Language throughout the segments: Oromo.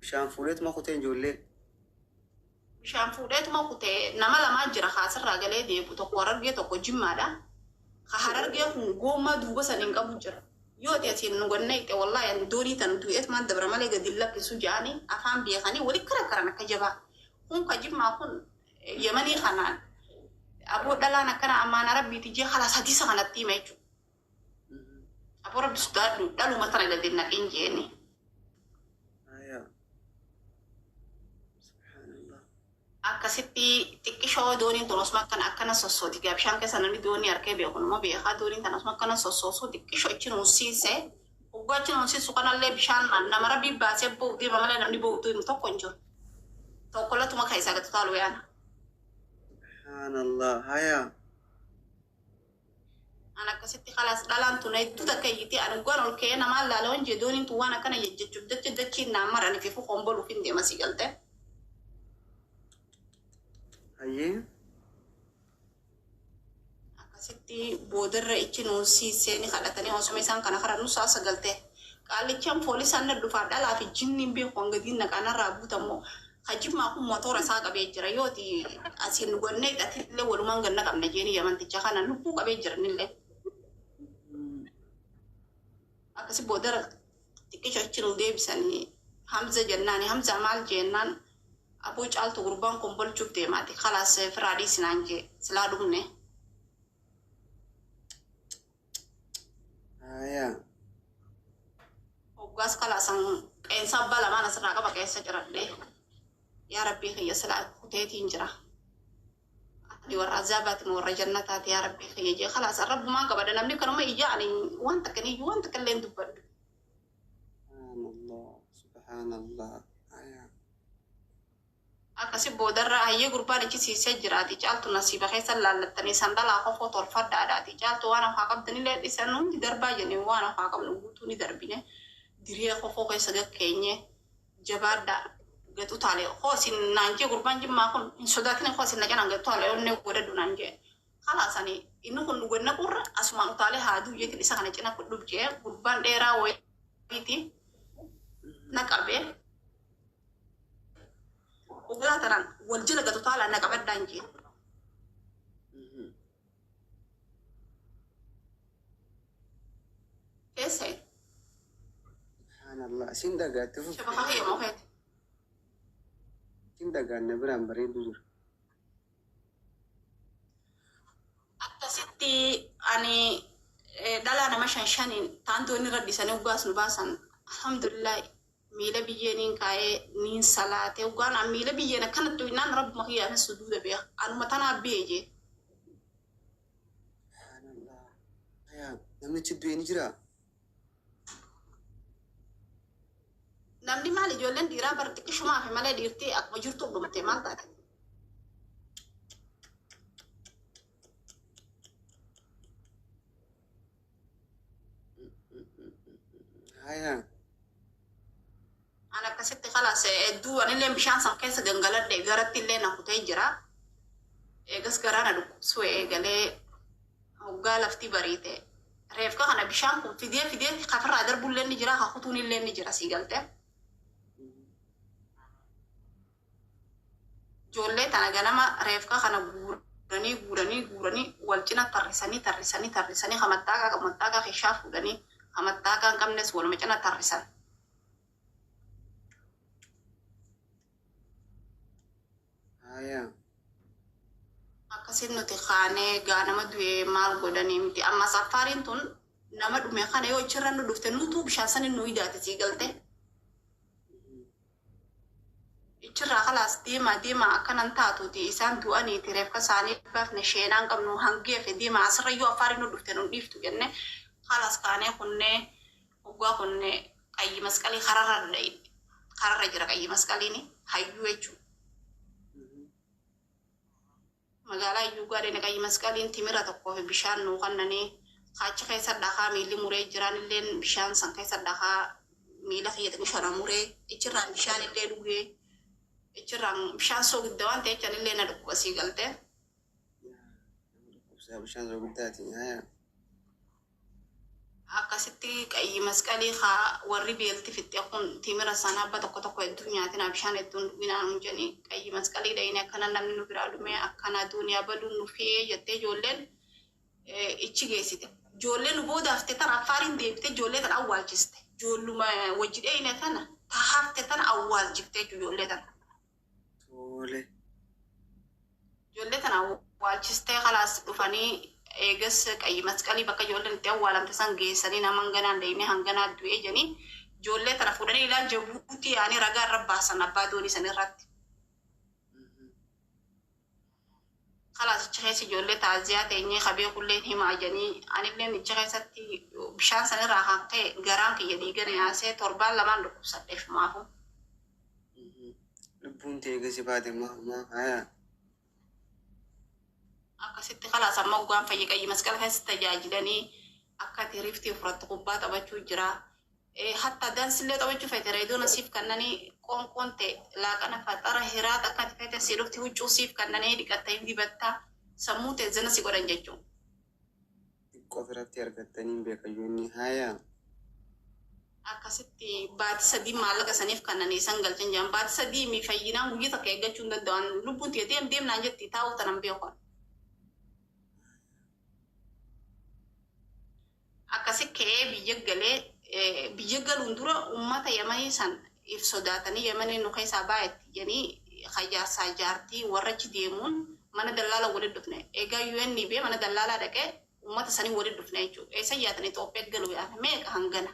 bishaan fuudheetuma kuteen ijoollee. Bishaan fuudheetuma kutee nama lamaa jira kaasirraa galee deebu tokko Harargee tokko Jimmaadha. Ka Harargee kun goommaa duuba saniin qabu jira. Yoo ta'e nu gonna itti wallahi doonii tan du'eetumaan dabra malee gadi lakkisu jedhanii afaan beekanii walitti karakkaran akka jabaa. Kun ka Jimmaa kun Yemanii kanaan aboo dhalaan akkana ammaana rabbiiti jee haala sadiisa kanatti hima jechuudha. Aboo rabbi sodaadhu dhaluma tana gadi naqin jeeni. Akkasitti xiqqishoo dooniin tun osuma akkana sossooti. Bishaan keessa namni doonii harkee beeku nama beekaa dooniin tan osuma akkana sossoosu xiqqishoo ichi nuunsiise. Hoggaa ichi nuunsiisu kanallee bishaan nama rabbii baasee bo'u deema malee namni bo'utu himu tokko hin jiru. Tokko latuma kan isaa gatu taalu yaana. Subhanallah haya. An akkasitti kalaas dhalaan tun hedduu takka iyyiti an goon ol ka'ee namaan laalawan jee dooniin tun waan akkana jechuuf dachiin naan maraniif ifu qomboluuf hin deema si galte. Hayyee. Akkasitti boodarra ichi nuunsiisee ni kadhatanii osuma isaan kana karaa nuusaa sagalte. Qaallichaan poolisaan na dhufaa dhalaa fi jinniin beeku hanga diinna kanarraa buutamoo. Hajjimmaa kun motora isaa qabee jira yooti asiin gonnee hidhatillee walumaan ganna qabna jeeni yamanticha kana lubbuu qabee jiranillee. Akkasi boodara xiqqisho achi nu deebisanii Hamza jennaani Hamza maal jennaan aboo caaltu gurbaan kun bolchuuf deemaati kalaas firaadii sinaan jee silaa dhumne. Hoggaas kalaasan qeensa abbaa lamaan asirraa qaba keessa jiradhee. يا ربي خي سلا كتيتين جرا دي ورعزابات ورا جنتات يا ربي خي جي خلاص الرب ما قبل نملي كانوا ما يجاني وانت كني وانت كلين دبر سبحان الله akasi bodarra ayye gurbaan ichi siisee jiraati caaltu nasiiba keessa laallattanii sandalaa kofoo tolfadhaadhaati caaltu waan afaa qabdanillee dhisan hundi darbaa jennee waan afaa qabnu guutuu ni darbine diree kofoo keessa gakkeenye jabaadhaa gatu tale khosin nanje gurban jimma kun sodatne khosin na janan gatu tale onne goda dunanje khalasani inu kun gonna qurra asma tale hadu yeti isa kana cina ku dubje gurban dera woyti naqabe ugla taran waljila gatu tala naqabe danje ese subhanallah sinda gatu shabaha ya mohet Cinta ganna biran bareedu jira. Akkasitti ani dhalaa nama shanin taantu inni raddisanii uggaas nu baasan alhamdulillah miila biyyeeniin kaa'ee niin salaatee uggaan an miila biyyeen akkanatti innaan rabbuma kiyyaafin suduuda beeka anuma tanaa beeje. Subhanallah. Ayaa namichi du'e ni jira. Namni maal ijoolleen dhiiraa bar xiqqishumaa fi malee dhiirtii akkuma jirtu dhumte maal taate. Haya. An akkasitti kalaas hedduu anillee bishaan san keessa gangaladhe garatti illee na kutee jira. Eegas garaa na dhukkubsuu eegalee hoggaa lafti bariite. Reefka kana bishaan kun fidee kafarraa darbullee ni jira hakutuun illee ni jira sii galtee. Ijoollee tana ganama reefka kana guuranii wal cina tarrisanii hamattaakaa keeshaa fuudhanii hamattaakaa hin qabnes waluma cina tarrisan. Akkasin nuti kaanee gaanama du'ee maal godhanii miti amma safaariin tun nama dhume kana yoo achirra nu dhufte nutu bishaan sanin nu hidaate sii galte. Ichirraa kalaas deemaa akkanan taatuuti isaan du'aniiti reefka isaanii baafne sheenaan qabnu hangeefe deemaa asirra yoo afaarii nu dhufte nu dhiiftu jenne kalaas kaanee kunnee hoggaa kunnee qayyi masqalii kararra jira qayyi masqaliini hayyuu jechuudha. Magaalaa iyyuu gaadheen qayyi masqaliin timira tokkoo fi bishaan nuu kannanii kaachi keessa dhakaa miilli muree jiran illee bishaan san keessa dhakaa miila fayyadamu shana muree ichirraan bishaan illee dhugee. Ichirraan bishaan soogidda waan ta'eef illee na dhukkuba sii galte. Bishaan soogiddaati. akkasitti qayyi masqalii haa warri beelti fitte kun timira sana abba tokko hedduu nyaatina bishaan hedduun dhuginaan jedhanii qayyi masqalii dhayine akkana namni nu biraa dhume akkana duuniyaa baduun nu fe'ee jettee ijoolleen ichi geessite. Ijoolleen nu booda hafte tana affaariin deebite ijoollee tana awwaalchiste. Ijoolluma wajji dhayine tana hafte tana awwaalchiftee ijoollee tana. Tole. Ijoollee tana awwaalchistee kalaas dhufanii eegas qayyi masqalii bakka ijoolleen itti awwaalamte san geessanii nama hanganaan dhayine hanganaa du'ee jedhanii ijoollee tana fuudhanii ilaa Jabuutii yaanii ragaa irra baasan abbaa doonii san irratti. Kalaas achi keessa ijoollee taaziyaa teenyee qabee kulleen himaa jedhanii anilleen achi keessatti bishaan san irraa kan ka'e garaan kiyya dhiigana yaasee torbaan lamaan dhukkubsadheef maafu. Lubbuun ta'e gasi baate maa hayaa. Akkasitti kalaas amma ugaan fayyi qayyi masqala keessatti tajaajilanii akka ati riftii fudhattu kubbaa taphachuu jira. Hatta dansillee taphachuu feete reedoon asiif kannanii qoonqoon ta'e laaqana faxara hiraata akka ati feete si dhufti huccuu siif kannanii dhiqattee dibattaa sammuu ta'e zana si godhan jechuudha. Xiqqoo ofirratti argattanii beekayyoonni hayaa. Akkasitti baatii sadii maallaqa saniif kannanii san galchan jiran baatii sadii mi fayyinaan guyyaa takka eeggachuu hin danda'an lubbuun ta'e deemnaan jetti taa'uu tanan beekan. Akkasi ka'ee biyya galuun dura uummata Yemanii san if sodaatanii Yemanii nu keessaa baay'atti jedhanii xayyaarsaa jaartii warra achi deemuun mana dallaalaa walitti dhufne. Egaa UNDP mana dallaalaa dhaqee uummata sanii walitti dhufne jechuudha. Eessa yaatan Itoophiyaa galuu yaala meeqa hangana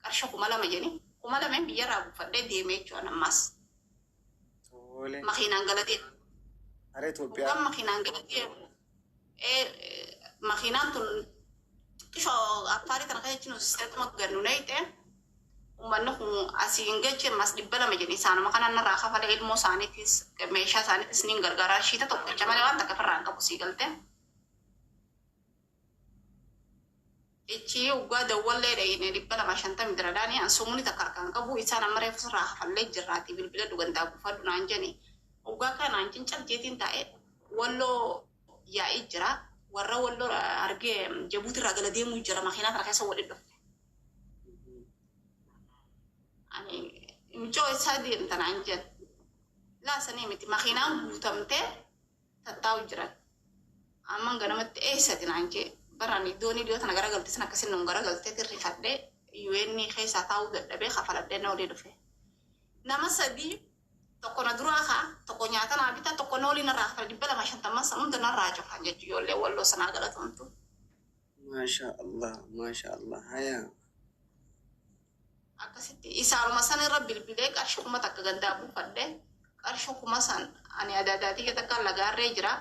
qarshii 2,000 jedhanii 2,000 biyyarraa buufadhee deemee jechuudha ammas. Tole. Makiinaan galatee. Hara Itoophiyaa. Ugaan makiinaan galatee. Makiinaan tun kisho affaari tana keessa nu sisteetuma gannu nayte ummanni kun asiin gache mas 200 jedhanii isaanuma kanaan narraa kafalee ilmoo isaaniitis meeshaa isaaniitis niin gargaaraa shiita tokkicha malee waan takka firraan qabu sii galte. Ichi ugaa dawwallee dhayine 250 diradaanii ansumuni takka harkaan qabu isaan amma reefu sirraa kafallee jirraati bilbila dhugantaa buufadhu naan jedhani. Ugaa kanaan cincarjeetiin taa'e walloo yaa'ii jira. Warra walloo argee Jabuutii irraa gala deemuu jira makiinaa kana keessa walitti dhufne. Ani mijoo isaa deemtanaan jedhe. Laasanii miti makiinaan guutamtee tattaa'u jiran. Amman ganamatti eessati naan jedhe. Baraan iddoon iddoo tana garagalteesin akkasiin nun garagaltee tirrifadhee UN keessaa taa'uu dadhabee kafaladhee na olii dhufe. Nama sadii tokko na duraa kaa tokko nyaata naa bitaa tokko na olii narraa kafala 250 san hunda narraa cufan jechuu ijoollee walloo sanaa galatamtu. Maasha Allah hayaa. Akkasitti isaanuma san irra bilbilee qarshii 1,000 takka gandaa buufadhee qarshii 1,000 san ani adaadaatii takka lagaarree jira.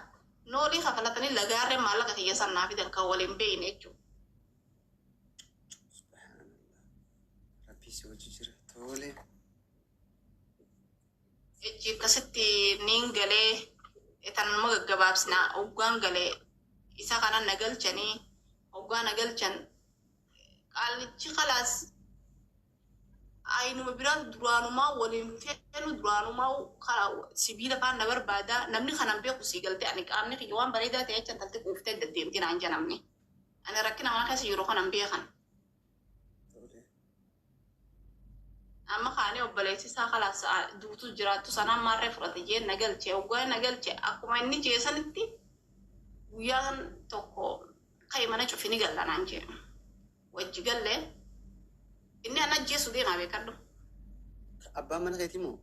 Noolii kafalatanii lagaarree maallaqa kiyya san naa fidan kan waliin beeyne jechuudha. Rabbii si wajji jira. Tole. Ejji akkasitti niin galee tan nama gaggabaabsinaa hoggaan galee isa kana nagalchanii hoggaa nagalchan qaalichi kalaas aynuma biraan duraanumaa waliin feenu duraanumaa karaa sibiila faan na barbaadaa namni kanan beeku sii galte ani qaamni kiyya waan bareedaa ta'e jechan talte quuftee deddeemti naan janamne ani rakkina mana keessa yeroo kanan beekan. Amma kaanii obboleessi isaa kalaas duutu jiraattu sanaan maarree fudhate jee nagalchee hoggaa nagalchee akkuma inni jeesanitti guyyaan tokko ka'e mana cufini gallanaan jee wajji gallee inni ana jeesu deemaa beekadhu. Abbaan mana keetii moo?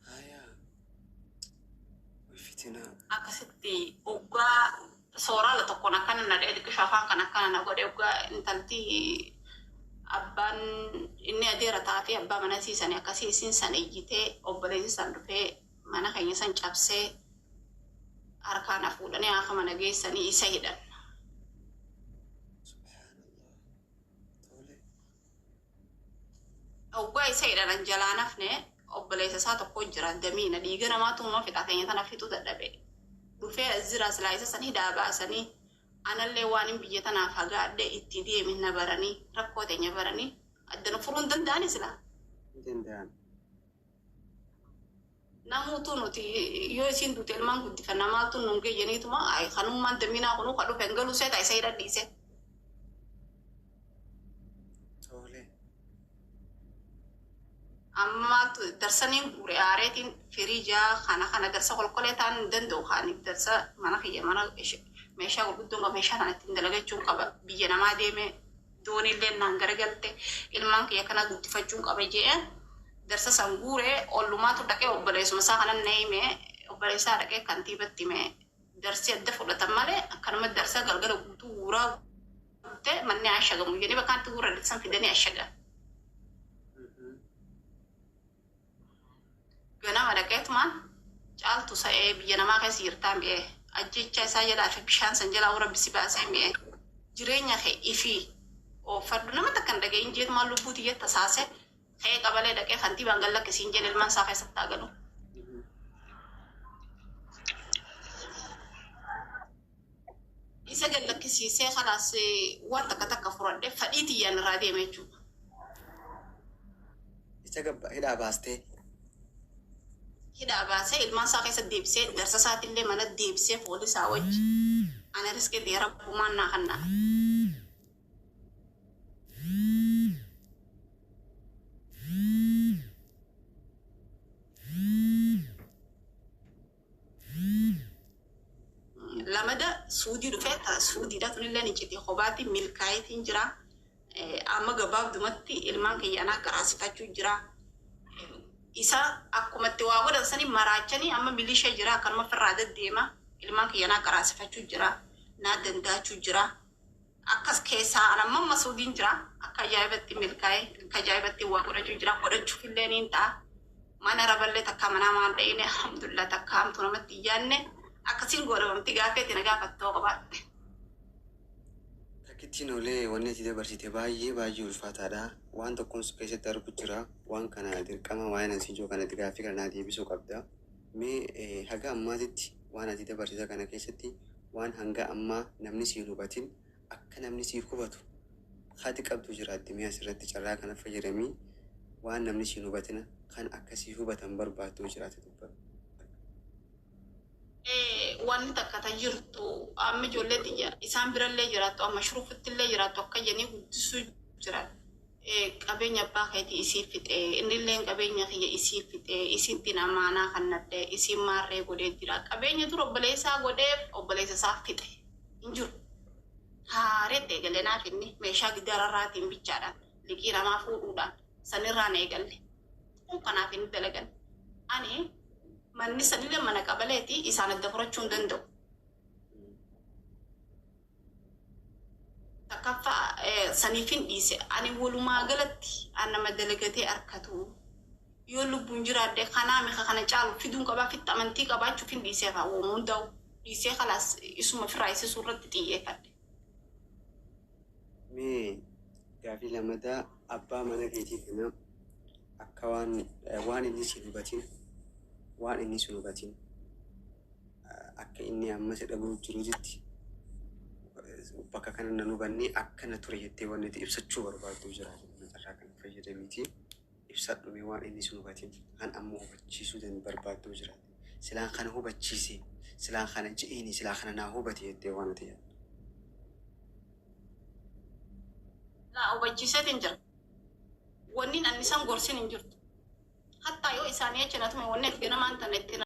Hayaa. Fitinaa. Akkasitti hoggaa soorala tokkoon akkana na dhee xiqqisho afaan kan akkana na godhe hoggaa intalti abbaan inni adeera taatee abbaa mana siisanii akkasii isin san iyyitee obboleessi san dhufee mana keenya san cabsee harkaan fuudhanii akka mana geessanii isa hidhan. Hoggaa isa hidhanan jalaan hafne obboleessa isaa tokko jira damiina dhiiga namaatu uuma fixaa keenya tana fixuu dadhabe. Dhufee azira silaa isa san hidaa baasanii anallee waan hin biyya tanaaf hagaadhee itti deemin na baranii rakkoo teenya baranii addana furuu hin danda'ani silaa. Danda'an. namuutu nuti yoo isin duute ilmaan guddifannaa maaltu nuun geeyyaniituma kanummaan damminaa kunuu ka dhufe galu seeta isa hidhadhiise. Tole. Amma maaltu darsaniin guure aareetiin firii jaa kana darsa kolkolee ta'an hin danda'u kaaniif darsa mana kiyya mana meeshaa gurguddoon qaba meeshaa kana ittiin dalagachuun qaba biyya namaa deemee doonillee naan garagalte ilmaan kiyya kana guddifachuun qaba jee darsa san guure ollumaatu dhaqee obboleessuma isaa kanan na hime obboleessaa dhaqee kantiibatti hime darsi adda fudhatan malee akkanuma darsa galgala guutuu guuraa guutte manni ashagamu jedhee bakkaatti guura darsan fidanii ashagan. Ganama dhaqeetumaan caaltu sa'ee biyya namaa keessa jirtaan mi'ee ajjecha isaa jalaa fi bishaan san jalaa warra bisi baasee mi'ee jireenya kee ifii oofadhu nama takka hin dhageenye jeetumaan lubbuu tiyyatti tasaase ka'ee qabalee dhaqee kantiibaan gallakkisiin jedhe ilmaan isaa keessatti hagalu. Isa gallakkisiisee kalaas waan takka furadhee fadhii tiyyaan irraa deeme jechuudha. Isa gabba hidhaa baastee. Hidhaa baasee ilmaan isaa keessa deebisee darsa isaatiillee mana deebisee foolii isaa wajji ana riskee dheeraa bu'umaan naa kannaa. Lamada suudii dhufee suudiidha tunillee ni cite kophaatti milkaayitiin jira. Amma gabaabdumatti ilmaan kiyyaanaa garaasifachuu jira. Isa akkumatti waa godhan sanii maraachanii amma milisha jira akkanuma firraa deddeema ilmaan kiyyaanaa garaasifachuu jira naa dandaachuu jira akkas keessaa anamma masuudiin jira akka ajaa'ibatti milkaa'e akka ajaa'ibatti waa godhachuu jira godhachuuf illee niin ta'a mana raballee takka manaa maan dha'ine alhamdulillah takka hamtuu namatti iyyaanne akkasiin godhamti gaafeetti na gaafattoo qabaatte. Takkittiin olee wanni ati dabarsite baay'ee ulfaataadha. Waan tokkoon keessatti argu jira. Waan kana dirqama waa'ee nasiijoo kanatti gaaffii kana deebisuu qabda. Mee haga ammaatitti waan ati dabarsite kana keessatti waan hanga ammaa namni siin hubatin akka namni siif hubatu haati qabdu jiraatti mee asirratti carraa kana fayyadamii waan namni siin hubatina kan akka siif hubatan barbaaddu jiraate dubbatu. Wanni takka ta jirtu amma ijoollee xiyya isaan birallee jiraattu amma shuruufittillee jiraattu akka jennee guddisuu jiran qabeenya abbaa keetii isii fixee innillee qabeenya kiyya isii fixee isitti amaanaa kan nadhee isiin maarree godhee jira qabeenya dur obboleessaa godheef obboleessa isaa fixe hin jiru haareetti eegalee naaf inni meeshaa gidaararraatiin bichaadhaan liqii namaa fuudhuudhaan sanirraan eegalle kanaaf inni dalagan ani manni sanillee mana qabaleeti isaan adda furachuu hin danda'u. Takkaffaa saniifin dhiise ani walumaa galatti nama dalagatee harkatu yoo lubbuun jiraadde kanaa meeqa kana caalu fiduun qabaa fitta amantii qabaachuuf hin dhiisee fa'aa woomuu hunda'u dhiisee kalaas isuma firaa isisuu irratti xiyyeeffadhe. Mee gaaffii lammataa abbaa mana keetii kana akka waan inni si hubatin waan inni sun hubatin akka inni amma si dhabuu jiruutti bakka kana nan hubanne akkana ture jettee waan itti ibsachuu barbaaddu jira carraa kana fayyadamiiti ibsadhume waan inni sun hubatin kan amma hubachiisuu barbaaddu jira silaan kana hubachiise silaan kana je'ini silaa kana naa hubate jettee waan ati yaaddu. Naa hubachiiseetiin jira wanni annisan gorsin hin jirtu hattaa yoo isaanii jecha natume wanni itti ganamaan tanne itti